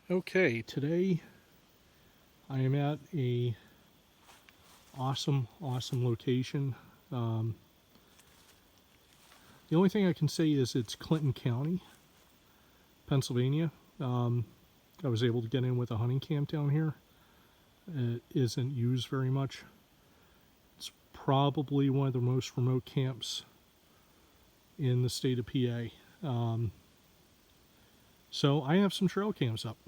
Okay, today I am at a awesome location. Um, the only thing I can say is it's Clinton County, Pennsylvania. Um, I was able to get in with a hunting camp down here. It isn't used very much. It's probably one of the most remote camps in the state of PA. So I have some trail cams up.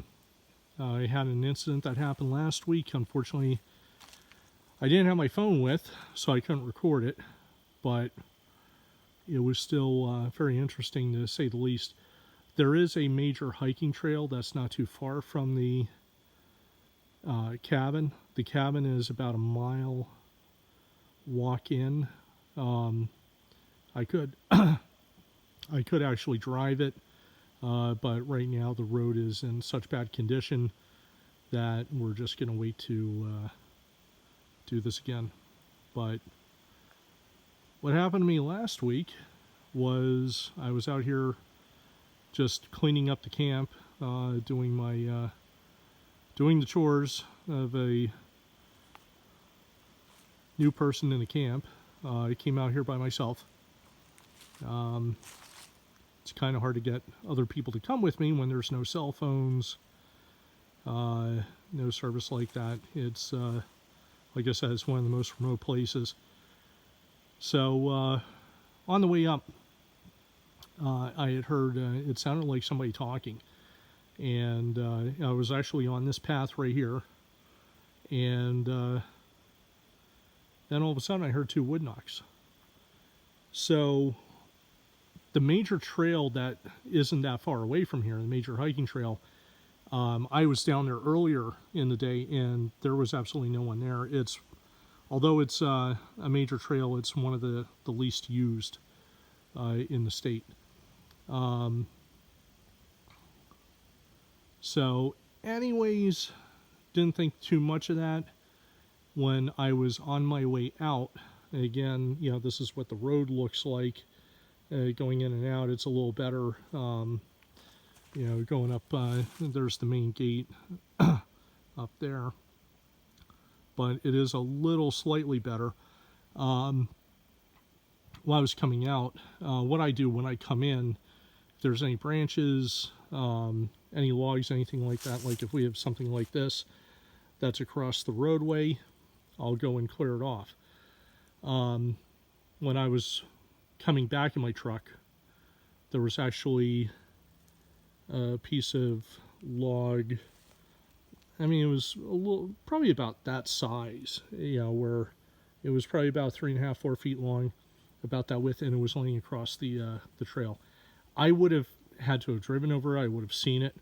I had an incident that happened last week. Unfortunately, I didn't have my phone with, so I couldn't record it, but it was still very interesting to say the least. There is a major hiking trail that's not too far from the cabin. The cabin is about a mile walk in. I could I could actually drive it, but right now the road is in such bad condition that we're just going to wait to do this again. But what happened to me last week was I was out here just cleaning up the camp, doing my doing the chores of a new person in the camp. I came out here by myself. It's kind of hard to get other people to come with me when there's no cell phones, no service like that. It's like I said, it's one of the most remote places. So on the way up, I had heard it sounded like somebody talking, and I was actually on this path right here, and then all of a sudden I heard two wood knocks. So the major trail that isn't that far away from here, the major hiking trail, I was down there earlier in the day and there was absolutely no one there. Although it's a major trail, it's one of the least used in the state. So anyways, didn't think too much of that. When I was on my way out, again, this is what the road looks like. Going in and out, it's a little better. Going up, there's the main gate up there, but it is a little slightly better. While I was coming out, what I do when I come in, if there's any branches, any logs, anything like that, like if we have something like this that's across the roadway, I'll go and clear it off. When I was coming back in my truck, there was actually a piece of log. I mean, it was probably about that size, where it was probably about 3.5, 4 feet long, about that width, and it was laying across the trail. I would have had to have driven over it. I would have seen it.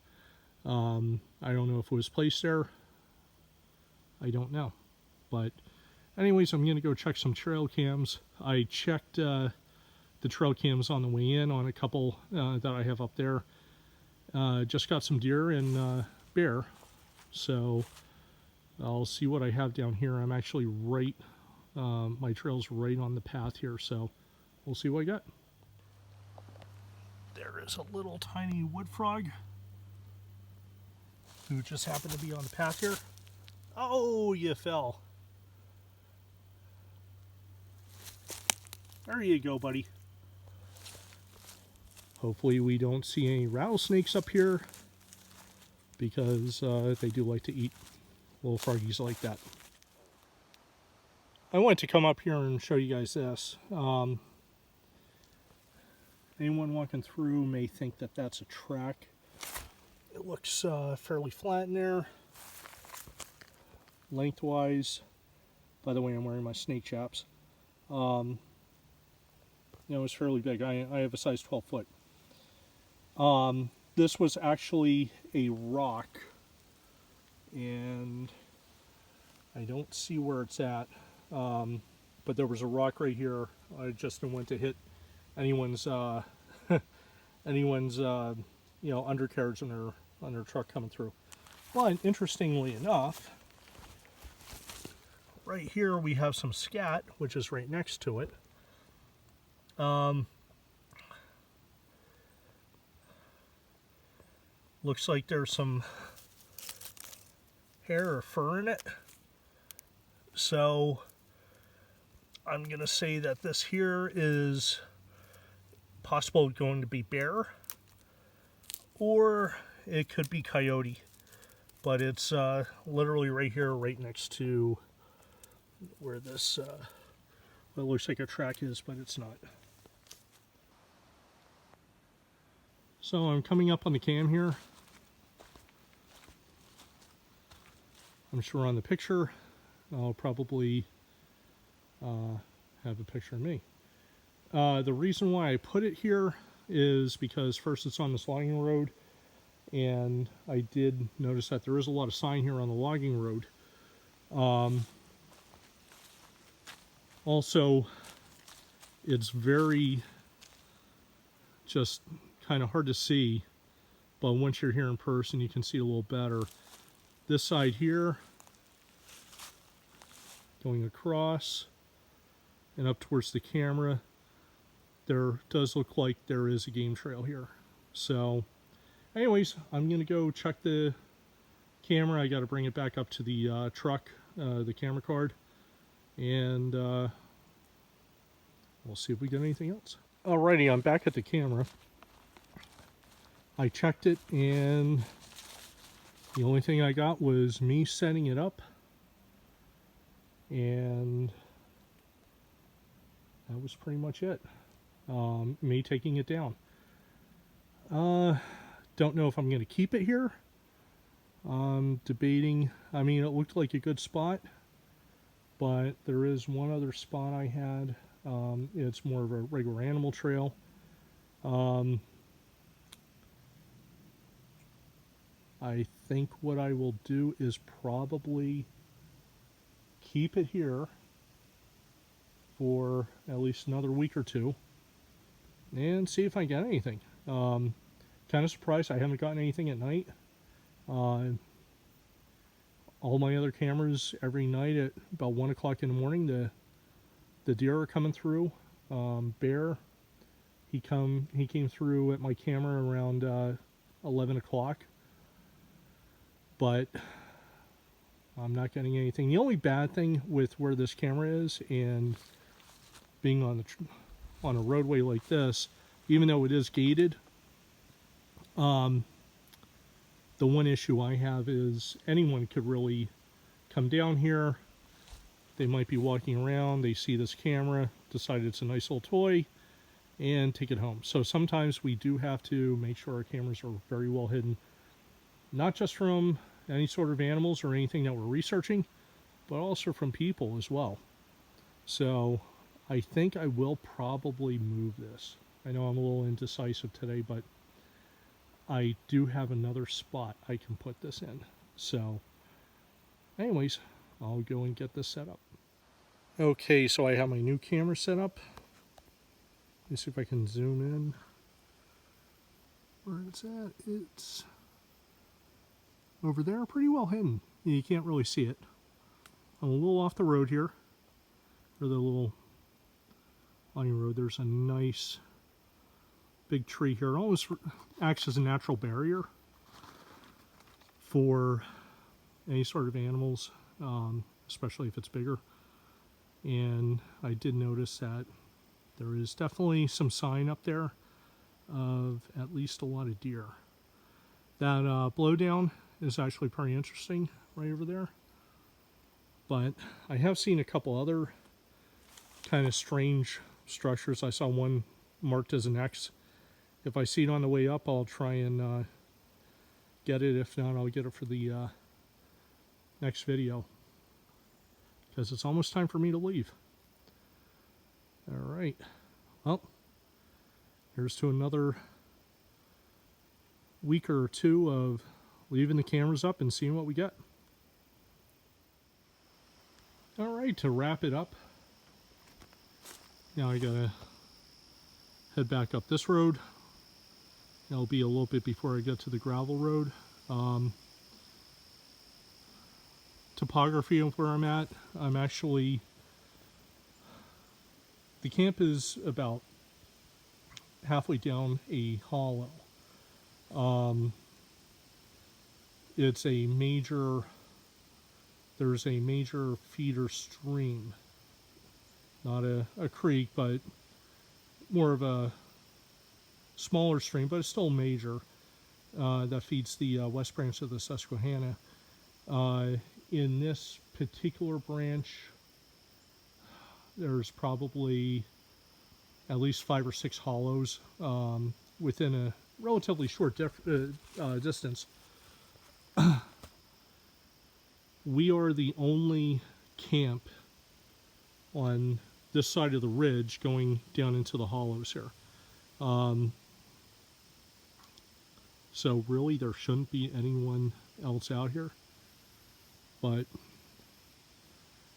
I don't know if it was placed there. I don't know. But anyways, I'm going to go check some trail cams. I checked the trail cams on the way in on a couple that I have up there. Just got some deer and bear. So I'll see what I have down here. I'm actually right, my trail's right on the path here. So we'll see what I got. There is a little tiny wood frog who just happened to be on the path here. Oh, you fell. There you go, buddy. Hopefully we don't see any rattlesnakes up here, because they do like to eat little froggies like that. I wanted to come up here and show you guys this. Anyone walking through may think that that's a track. It looks fairly flat in there, lengthwise. By the way, I'm wearing my snake chaps. It's fairly big. I have a size 12 foot. This was actually a rock, and I don't see where it's at, but there was a rock right here. I just didn't want to hit anyone's undercarriage on their truck coming through. Well, interestingly enough, right here we have some scat, which is right next to it. Looks like there's some hair or fur in it. So I'm going to say that this here is possible going to be bear, or it could be coyote. But it's literally right here, right next to where this, what looks like a track is, but it's not. So I'm coming up on the cam here. I'm sure on the picture, I'll probably have a picture of me. The reason why I put it here is because first it's on this logging road, and I did notice that there is a lot of sign here on the logging road. Also, it's very just kind of hard to see, but once you're here in person you can see a little better. This side here, going across and up towards the camera, there does look like there is a game trail here. So anyways, I'm gonna go check the camera. I got to bring it back up to the truck, the camera card, and we'll see if we get anything else. Alrighty, I'm back at the camera. I checked it, and the only thing I got was me setting it up, and that was pretty much it. Me taking it down. Don't know if I'm going to keep it here. Debating. I mean, it looked like a good spot, but there is one other spot I had. It's more of a regular animal trail. I think what I will do is probably keep it here for at least another week or two and see if I get anything. Kind of surprised I haven't gotten anything at night. All my other cameras, every night at about 1 o'clock in the morning, the deer are coming through. Bear, he came through at my camera around 11 o'clock, but I'm not getting anything. The only bad thing with where this camera is and being on a roadway like this, even though it is gated, the one issue I have is anyone could really come down here. They might be walking around, they see this camera, decide it's a nice little toy, and take it home. So sometimes we do have to make sure our cameras are very well hidden, not just from any sort of animals or anything that we're researching, but also from people as well. So I think I will probably move this. I know I'm a little indecisive today, but I do have another spot I can put this in. So anyways, I'll go and get this set up. Okay, so I have my new camera set up. Let's see if I can zoom in where it's at. It's over there, pretty well hidden. You can't really see it. I'm a little off the road here, or the little line road. There's a nice big tree here. It almost acts as a natural barrier for any sort of animals, especially if it's bigger. And I did notice that there is definitely some sign up there of at least a lot of deer. That blowdown is actually pretty interesting right over there. But I have seen a couple other kind of strange structures. I saw one marked as an X. If I see it on the way up, I'll try and get it. If not, I'll get it for the next video, because it's almost time for me to leave. All right. Well, here's to another week or two of leaving the cameras up and seeing what we get. All right, to wrap it up, now I gotta head back up this road. That'll be a little bit before I get to the gravel road. Topography of where I'm at, I'm actually, the camp is about halfway down a hollow. It's a major there's a major feeder stream, not a creek, but more of a smaller stream, but it's still major, that feeds the west branch of the Susquehanna. In this particular branch, there's probably at least 5 or 6 hollows within a relatively short distance. We are the only camp on this side of the ridge going down into the hollows here. So really there shouldn't be anyone else out here. But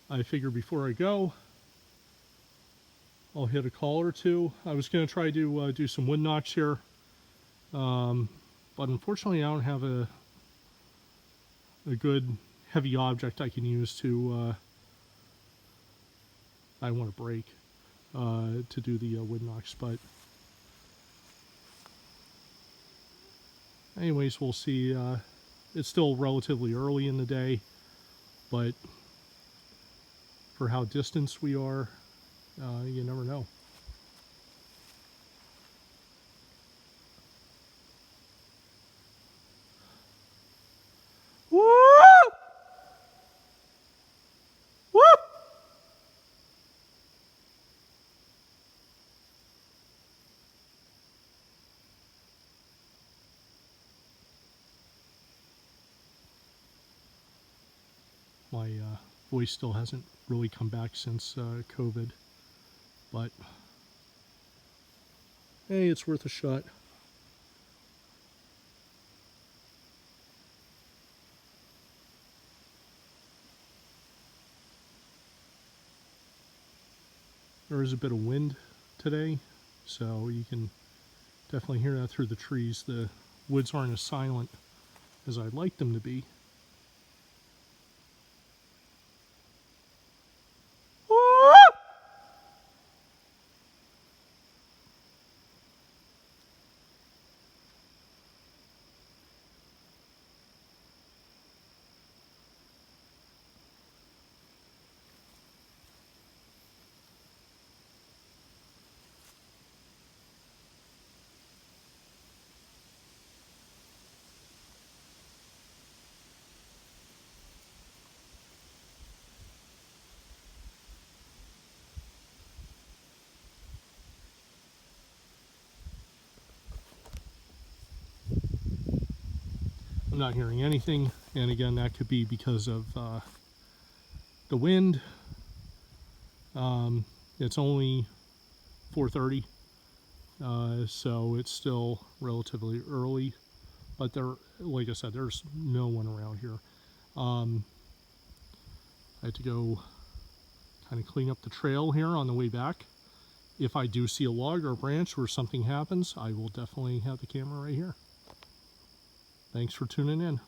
I figure before I go, I'll hit a call or two. I was going to try to do some wood notch here. But unfortunately I don't have a good heavy object I can use to, I want to break, to do the wood notch. But anyways, we'll see. It's still relatively early in the day, but for how distant we are, you never know. Woo! Woo! My voice still hasn't really come back since COVID, but hey, it's worth a shot. There is a bit of wind today, so you can definitely hear that through the trees. The woods aren't as silent as I'd like them to be. I'm not hearing anything, and again, that could be because of the wind. It's only 4:30, so it's still relatively early, but there, like I said, there's no one around here. I had to go kind of clean up the trail here on the way back. If I do see a log or a branch where something happens, I will definitely have the camera right here. Thanks for tuning in.